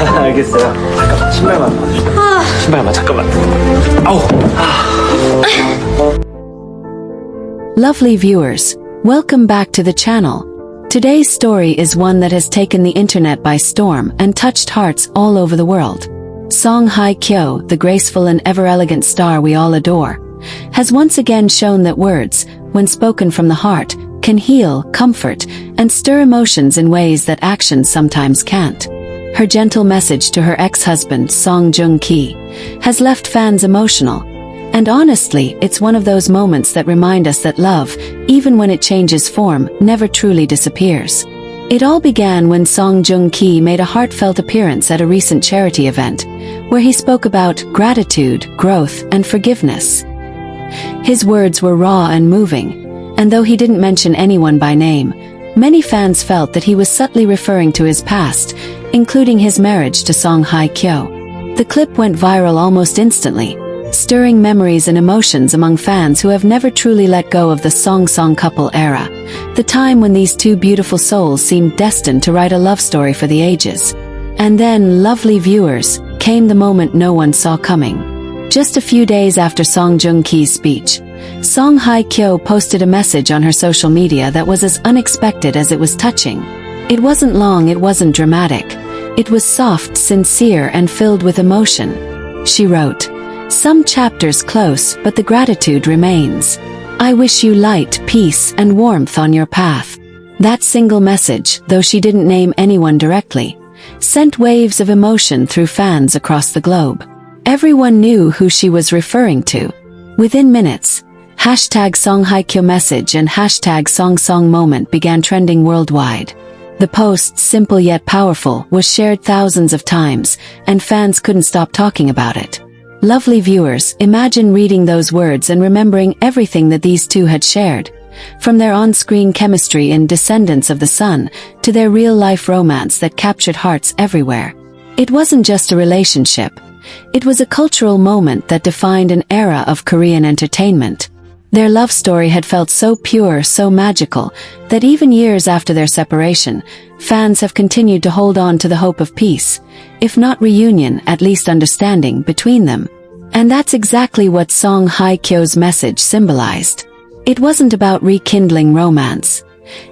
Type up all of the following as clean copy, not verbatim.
알겠어요. 잠깐만, 신발만 봐주세요. 신발만, 잠깐만. 아우! Lovely viewers, welcome back to the channel. Today's story is one that has taken the internet by storm and touched hearts all over the world. Song Hye Kyo, the graceful and ever-elegant star we all adore, has once again shown that words, when spoken from the heart, can heal, comfort, and stir emotions in ways that actions sometimes can't. Her gentle message to her ex-husband, Song Joong has left fans emotional. And honestly, it's one of those moments that remind us that love, even when it changes form, never truly disappears. It all began when Song Joong made a heartfelt appearance at a recent charity event, where he spoke about gratitude, growth, and forgiveness. His words were raw and moving, and though he didn't mention anyone by name, many fans felt that he was subtly referring to his past, including his marriage to Song Hye Kyo. The clip went viral almost instantly, stirring memories and emotions among fans who have never truly let go of the Song couple era, the time when these two beautiful souls seemed destined to write a love story for the ages. And then, lovely viewers, came the moment no one saw coming. Just a few days after Song Joong-ki's speech, Song Hye Kyo posted a message on her social media that was as unexpected as it was touching. It wasn't long, it wasn't dramatic. It was soft, sincere, and filled with emotion. She wrote, "Some chapters close, but the gratitude remains. I wish you light, peace, and warmth on your path." That single message, though she didn't name anyone directly, sent waves of emotion through fans across the globe. Everyone knew who she was referring to. Within minutes, #SongHyeKyo message and #SongSongMoment began trending worldwide. The post, simple yet powerful, was shared thousands of times, and fans couldn't stop talking about it. Lovely viewers, imagine reading those words and remembering everything that these two had shared. From their on-screen chemistry in Descendants of the Sun, to their real-life romance that captured hearts everywhere. It wasn't just a relationship. It was a cultural moment that defined an era of Korean entertainment. Their love story had felt so pure, so magical, that even years after their separation, fans have continued to hold on to the hope of peace, if not reunion, at least understanding, between them. And that's exactly what Song Hye Kyo's message symbolized. It wasn't about rekindling romance.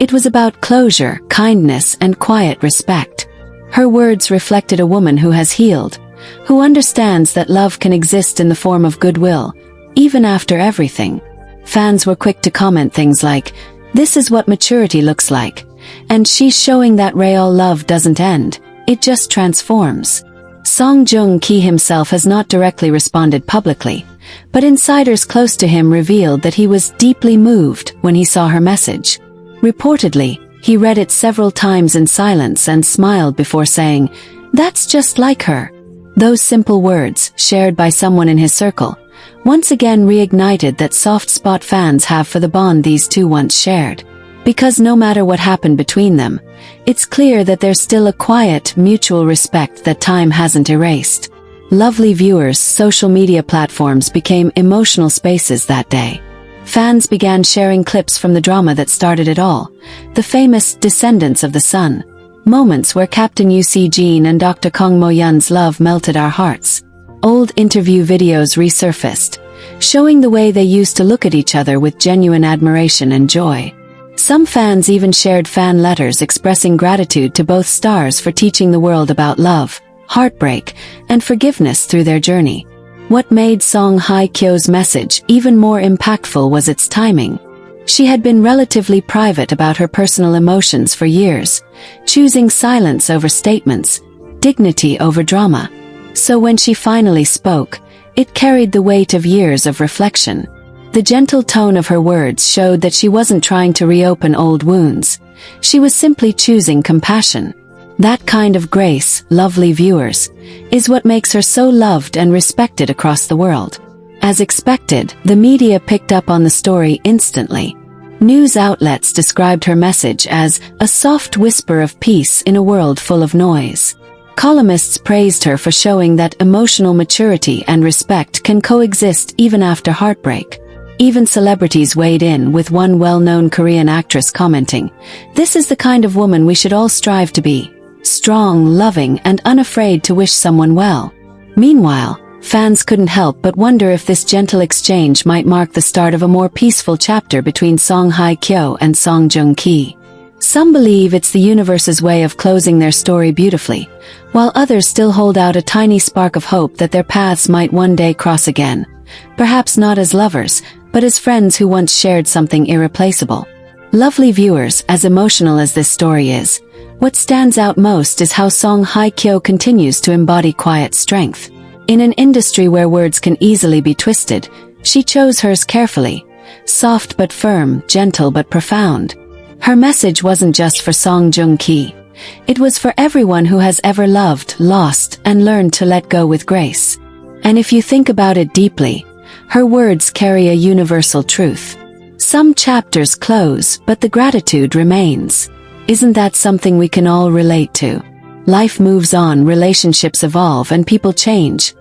It was about closure, kindness, and quiet respect. Her words reflected a woman who has healed, who understands that love can exist in the form of goodwill, even after everything. Fans were quick to comment things like, "This is what maturity looks like," and "She's showing that real love doesn't end, it just transforms." Song Joong-ki himself has not directly responded publicly, but insiders close to him revealed that he was deeply moved when he saw her message. Reportedly, he read it several times in silence and smiled before saying, "That's just like her." Those simple words, shared by someone in his circle, once again reignited that soft spot fans have for the bond these two once shared. Because no matter what happened between them, it's clear that there's still a quiet, mutual respect that time hasn't erased. Lovely viewers, social media platforms became emotional spaces that day. Fans began sharing clips from the drama that started it all, the famous Descendants of the Sun, moments where Captain Yoo Jin and Dr. Kang Mo-yeon's love melted our hearts. Old interview videos resurfaced, showing the way they used to look at each other with genuine admiration and joy. Some fans even shared fan letters expressing gratitude to both stars for teaching the world about love, heartbreak, and forgiveness through their journey. What made Song Hye Kyo's message even more impactful was its timing. She had been relatively private about her personal emotions for years, choosing silence over statements, dignity over drama. So when she finally spoke, it carried the weight of years of reflection. The gentle tone of her words showed that she wasn't trying to reopen old wounds. She was simply choosing compassion. That kind of grace, lovely viewers, is what makes her so loved and respected across the world. As expected, the media picked up on the story instantly. News outlets described her message as a soft whisper of peace in a world full of noise. Columnists praised her for showing that emotional maturity and respect can coexist even after heartbreak. Even celebrities weighed in, with one well-known Korean actress commenting, "This is the kind of woman we should all strive to be." strong, loving, and unafraid to wish someone well. Meanwhile, fans couldn't help but wonder if this gentle exchange might mark the start of a more peaceful chapter between Song Hye Kyo and Song Joong Ki. Some believe it's the universe's way of closing their story beautifully, while others still hold out a tiny spark of hope that their paths might one day cross again. Perhaps not as lovers, but as friends who once shared something irreplaceable. Lovely viewers, as emotional as this story is, what stands out most is how Song Hye Kyo continues to embody quiet strength. In an industry where words can easily be twisted, she chose hers carefully. Soft but firm, gentle but profound. Her message wasn't just for Song Joong Ki. It was for everyone who has ever loved, lost, and learned to let go with grace. And if you think about it deeply, her words carry a universal truth. Some chapters close, but the gratitude remains. Isn't that something we can all relate to? Life moves on, relationships evolve, and people change.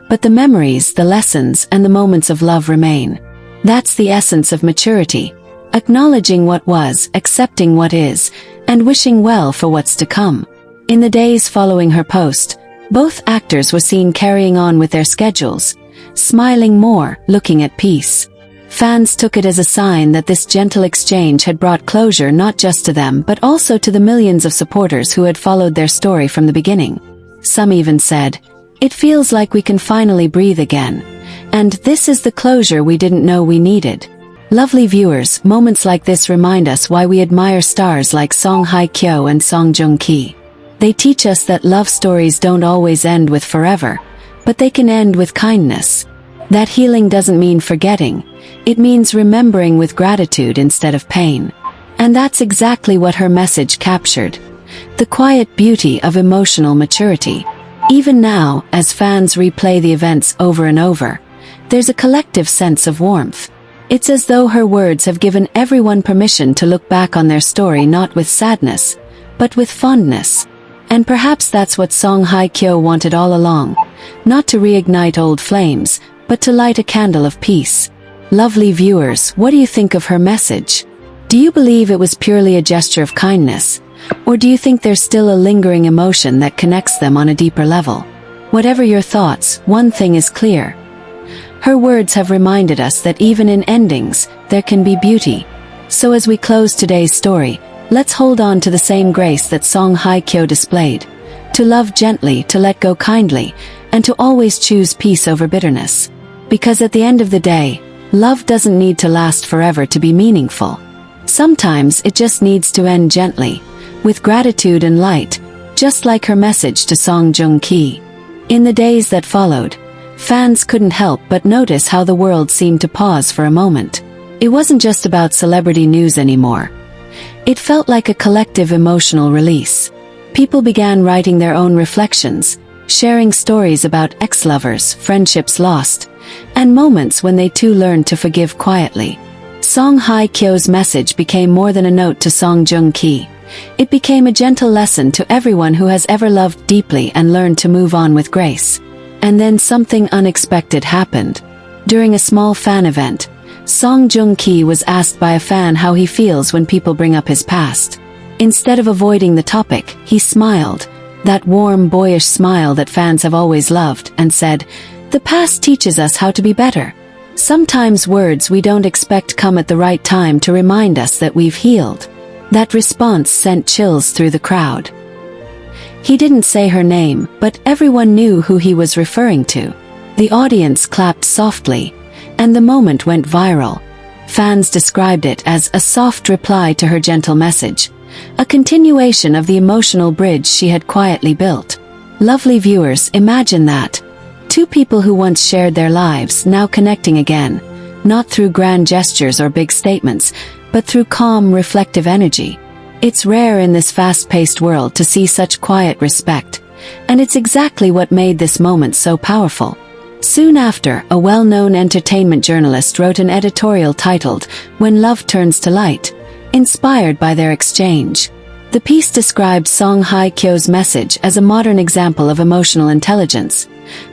But the memories, the lessons, and the moments of love remain. That's the essence of maturity. Acknowledging what was, accepting what is, and wishing well for what's to come. In the days following her post, both actors were seen carrying on with their schedules, smiling more, looking at peace. Fans took it as a sign that this gentle exchange had brought closure not just to them but also to the millions of supporters who had followed their story from the beginning. Some even said, "It feels like we can finally breathe again. And this is the closure we didn't know we needed." Lovely viewers, moments like this remind us why we admire stars like Song Hye Kyo and Song Joong Ki. They teach us that love stories don't always end with forever, but they can end with kindness. That healing doesn't mean forgetting, it means remembering with gratitude instead of pain. And that's exactly what her message captured. The quiet beauty of emotional maturity. Even now, as fans replay the events over and over, there's a collective sense of warmth. It's as though her words have given everyone permission to look back on their story not with sadness, but with fondness. And perhaps that's what Song Hye Kyo wanted all along. Not to reignite old flames, but to light a candle of peace. Lovely viewers, what do you think of her message? Do you believe it was purely a gesture of kindness? Or do you think there's still a lingering emotion that connects them on a deeper level? Whatever your thoughts, one thing is clear. Her words have reminded us that even in endings, there can be beauty. So as we close today's story, let's hold on to the same grace that Song Hye Kyo displayed. To love gently, to let go kindly, and to always choose peace over bitterness. Because at the end of the day, love doesn't need to last forever to be meaningful. Sometimes it just needs to end gently, with gratitude and light, just like her message to Song Joong Ki. In the days that followed, fans couldn't help but notice how the world seemed to pause for a moment. It wasn't just about celebrity news anymore. It felt like a collective emotional release. People began writing their own reflections, sharing stories about ex-lovers, friendships lost, and moments when they too learned to forgive quietly. Song Hye Kyo's message became more than a note to Song Joong Ki. It became a gentle lesson to everyone who has ever loved deeply and learned to move on with grace. And then something unexpected happened. During a small fan event, Song Joong Ki was asked by a fan how he feels when people bring up his past. Instead of avoiding the topic, he smiled, that warm, boyish smile that fans have always loved, and said, "The past teaches us how to be better." Sometimes words we don't expect come at the right time to remind us that we've healed. That response sent chills through the crowd. He didn't say her name, but everyone knew who he was referring to. The audience clapped softly, and the moment went viral. Fans described it as a soft reply to her gentle message, a continuation of the emotional bridge she had quietly built. Lovely viewers, imagine that. Two people who once shared their lives now connecting again, not through grand gestures or big statements, but through calm, reflective energy. It's rare in this fast-paced world to see such quiet respect, and it's exactly what made this moment so powerful. Soon after, a well-known entertainment journalist wrote an editorial titled, "When Love Turns to Light," inspired by their exchange. The piece described Song Hye Kyo's message as a modern example of emotional intelligence,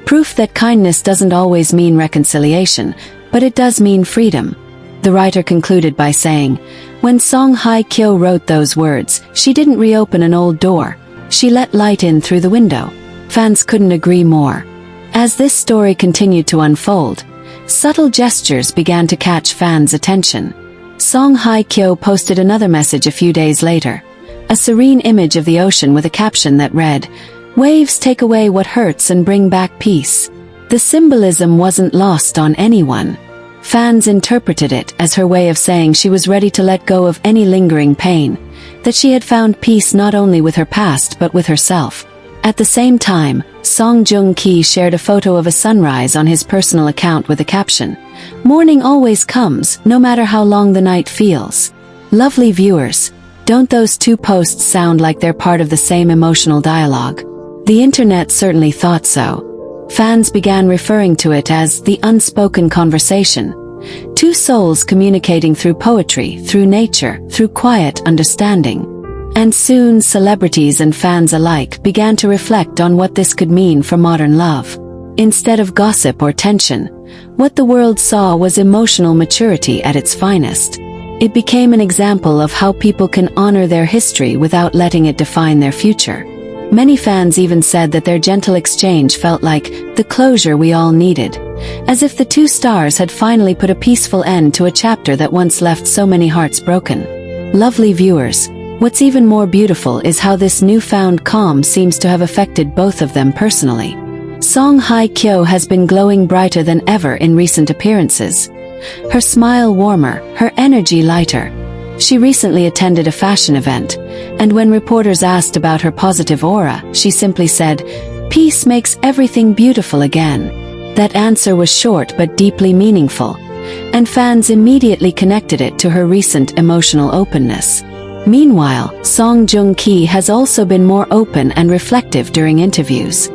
proof that kindness doesn't always mean reconciliation, but it does mean freedom. The writer concluded by saying, "When Song Hye Kyo wrote those words, she didn't reopen an old door, She let light in through the window. Fans couldn't agree more. As this story continued to unfold, subtle gestures began to catch fans' attention. Song Hye Kyo posted another message a few days later, a serene image of the ocean with a caption that read, "Waves take away what hurts and bring back peace." The symbolism wasn't lost on anyone. Fans interpreted it as her way of saying she was ready to let go of any lingering pain, that she had found peace not only with her past but with herself. At the same time, Song Joong shared a photo of a sunrise on his personal account with a caption, "Morning always comes, no matter how long the night feels." Lovely viewers, don't those two posts sound like they're part of the same emotional dialogue? The internet certainly thought so. Fans began referring to it as the unspoken conversation. Two souls communicating through poetry, through nature, through quiet understanding. And soon celebrities and fans alike began to reflect on what this could mean for modern love. Instead of gossip or tension, what the world saw was emotional maturity at its finest. It became an example of how people can honor their history without letting it define their future. Many fans even said that their gentle exchange felt like the closure we all needed, as if the two stars had finally put a peaceful end to a chapter that once left so many hearts broken. Lovely viewers, what's even more beautiful is how this newfound calm seems to have affected both of them personally. Song Hye Kyo has been glowing brighter than ever in recent appearances. Her smile warmer, her energy lighter. She recently attended a fashion event, and when reporters asked about her positive aura, she simply said, "Peace makes everything beautiful again." That answer was short but deeply meaningful, and fans immediately connected it to her recent emotional openness. Meanwhile, Song Joong has also been more open and reflective during interviews.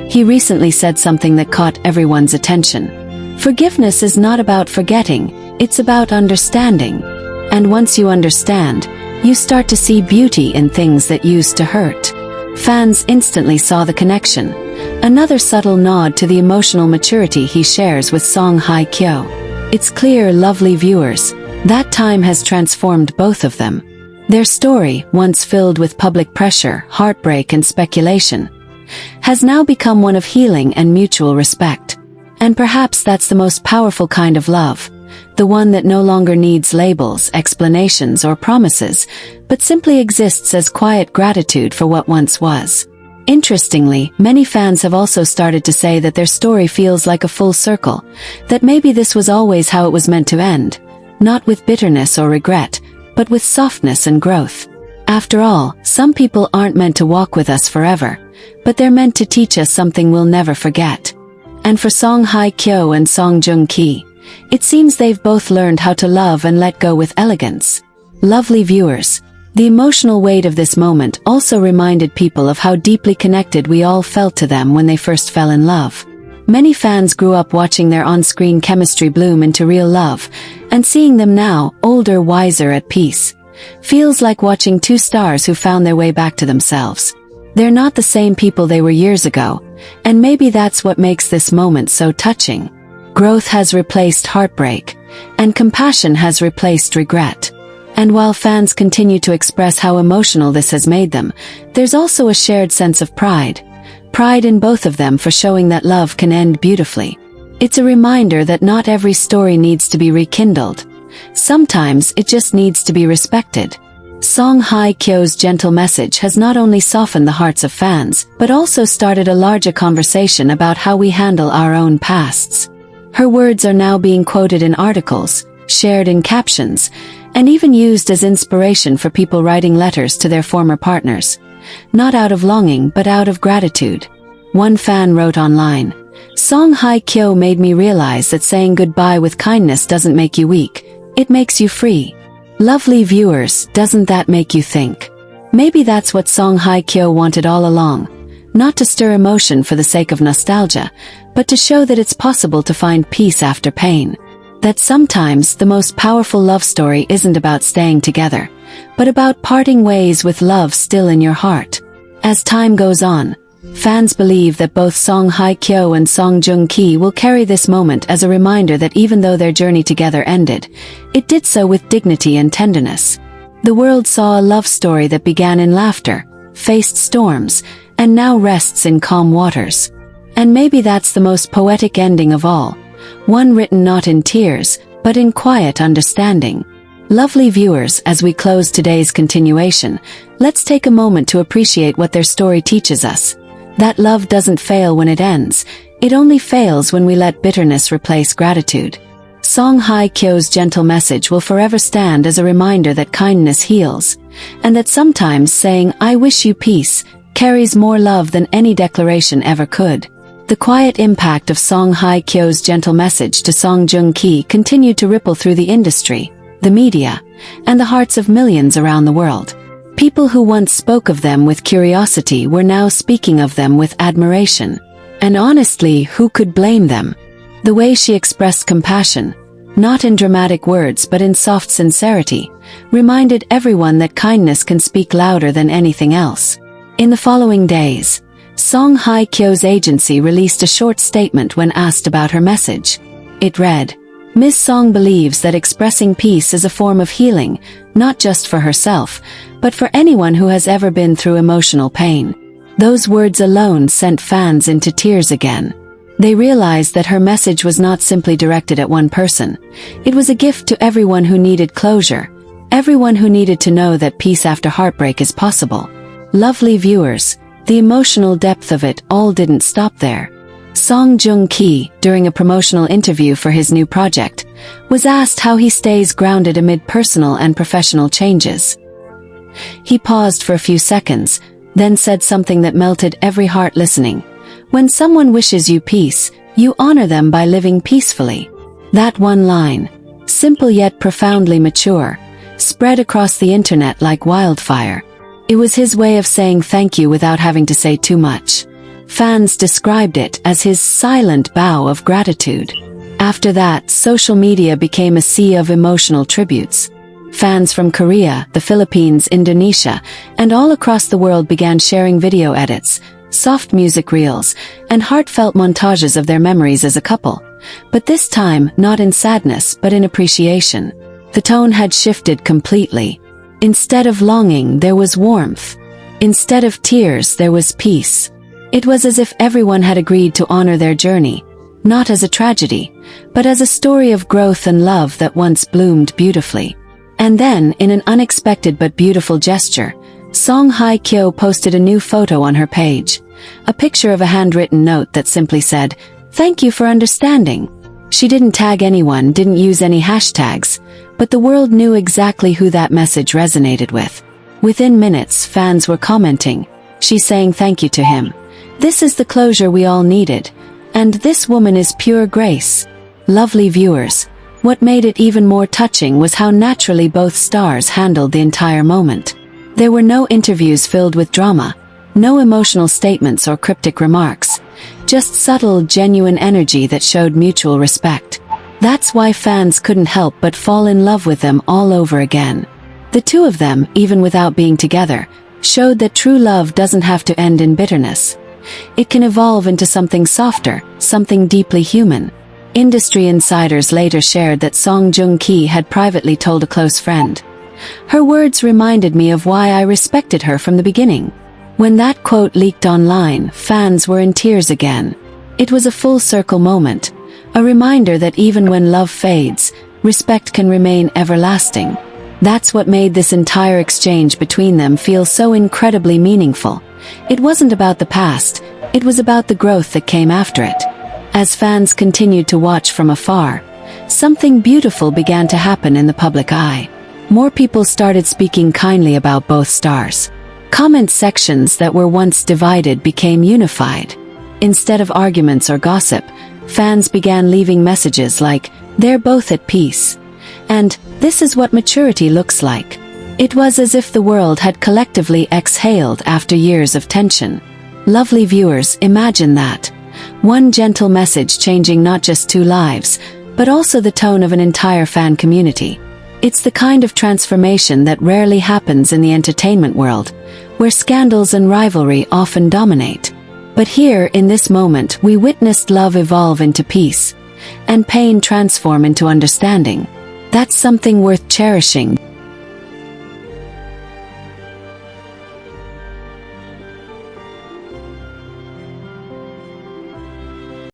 He recently said something that caught everyone's attention. Forgiveness is not about forgetting, it's about understanding. And once you understand, you start to see beauty in things that used to hurt. Fans instantly saw the connection, another subtle nod to the emotional maturity he shares with Song Hye Kyo. It's clear, lovely viewers, that time has transformed both of them. Their story, once filled with public pressure, heartbreak and speculation, has now become one of healing and mutual respect. And perhaps that's the most powerful kind of love. The one that no longer needs labels, explanations, or promises, but simply exists as quiet gratitude for what once was. Interestingly, many fans have also started to say that their story feels like a full circle, that maybe this was always how it was meant to end, not with bitterness or regret, but with softness and growth. After all, some people aren't meant to walk with us forever, but they're meant to teach us something we'll never forget. And for Song Hye Kyo and Song Joong, it seems they've both learned how to love and let go with elegance. Lovely viewers, the emotional weight of this moment also reminded people of how deeply connected we all felt to them when they first fell in love. Many fans grew up watching their on-screen chemistry bloom into real love, and seeing them now, older, wiser, at peace, feels like watching two stars who found their way back to themselves. They're not the same people they were years ago, and maybe that's what makes this moment so touching. Growth has replaced heartbreak, and compassion has replaced regret. And while fans continue to express how emotional this has made them, there's also a shared sense of pride. Pride in both of them for showing that love can end beautifully. It's a reminder that not every story needs to be rekindled. Sometimes it just needs to be respected. Song Hye Kyo's gentle message has not only softened the hearts of fans, but also started a larger conversation about how we handle our own pasts. Her words are now being quoted in articles, shared in captions, and even used as inspiration for people writing letters to their former partners. Not out of longing but out of gratitude. One fan wrote online, "Song Hye Kyo made me realize that saying goodbye with kindness doesn't make you weak, it makes you free." Lovely viewers, doesn't that make you think? Maybe that's what Song Hye Kyo wanted all along. Not to stir emotion for the sake of nostalgia, but to show that it's possible to find peace after pain. That sometimes the most powerful love story isn't about staying together, but about parting ways with love still in your heart. As time goes on, fans believe that both Song Hye Kyo and Song Joong will carry this moment as a reminder that even though their journey together ended, it did so with dignity and tenderness. The world saw a love story that began in laughter, faced storms, and now rests in calm waters. And maybe that's the most poetic ending of all, one written not in tears, but in quiet understanding. Lovely viewers, as we close today's continuation, let's take a moment to appreciate what their story teaches us. That love doesn't fail when it ends, it only fails when we let bitterness replace gratitude. Song Hye Kyo's gentle message will forever stand as a reminder that kindness heals, and that sometimes saying, "I wish you peace," carries more love than any declaration ever could. The quiet impact of Song Hye Kyo's gentle message to Song Joong continued to ripple through the industry, the media, and the hearts of millions around the world. People who once spoke of them with curiosity were now speaking of them with admiration. And honestly, who could blame them? The way she expressed compassion, not in dramatic words but in soft sincerity, reminded everyone that kindness can speak louder than anything else. In the following days, Song Hye Kyo's agency released a short statement when asked about her message. It read, "Ms. Song believes that expressing peace is a form of healing, not just for herself, but for anyone who has ever been through emotional pain." Those words alone sent fans into tears again. They realized that her message was not simply directed at one person. It was a gift to everyone who needed closure, everyone who needed to know that peace after heartbreak is possible. Lovely viewers, the emotional depth of it all didn't stop there. Song Joong, during a promotional interview for his new project, was asked how he stays grounded amid personal and professional changes. He paused for a few seconds, then said something that melted every heart listening. "When someone wishes you peace, you honor them by living peacefully." That one line, simple yet profoundly mature, spread across the internet like wildfire. It was his way of saying thank you without having to say too much. Fans described it as his silent bow of gratitude. After that, social media became a sea of emotional tributes. Fans from Korea, the Philippines, Indonesia, and all across the world began sharing video edits, soft music reels, and heartfelt montages of their memories as a couple. But this time, not in sadness, but in appreciation. The tone had shifted completely. Instead of longing, there was warmth. Instead of tears, there was peace. It was as if everyone had agreed to honor their journey, not as a tragedy, but as a story of growth and love that once bloomed beautifully. And then, in an unexpected but beautiful gesture, Song Hye Kyo posted a new photo on her page, a picture of a handwritten note that simply said, "Thank you for understanding." She didn't tag anyone, didn't use any hashtags, but the world knew exactly who that message resonated with. Within minutes, fans were commenting, "She's saying thank you to him. This is the closure we all needed. And this woman is pure grace." Lovely viewers, what made it even more touching was how naturally both stars handled the entire moment. There were no interviews filled with drama, no emotional statements or cryptic remarks, just subtle, genuine energy that showed mutual respect. That's why fans couldn't help but fall in love with them all over again. The two of them, even without being together, showed that true love doesn't have to end in bitterness. It can evolve into something softer, something deeply human. Industry insiders later shared that Song Joong had privately told a close friend, "Her words reminded me of why I respected her from the beginning." When that quote leaked online, fans were in tears again. It was a full circle moment, a reminder that even when love fades, respect can remain everlasting. That's what made this entire exchange between them feel so incredibly meaningful. It wasn't about the past, it was about the growth that came after it. As fans continued to watch from afar, something beautiful began to happen in the public eye. More people started speaking kindly about both stars. Comment sections that were once divided became unified. Instead of arguments or gossip, fans began leaving messages like, "They're both at peace," and "This is what maturity looks like." It was as if the world had collectively exhaled after years of tension. Lovely viewers, imagine that. One gentle message changing not just two lives, but also the tone of an entire fan community. It's the kind of transformation that rarely happens in the entertainment world, where scandals and rivalry often dominate. But here, in this moment, we witnessed love evolve into peace, and pain transform into understanding. That's something worth cherishing.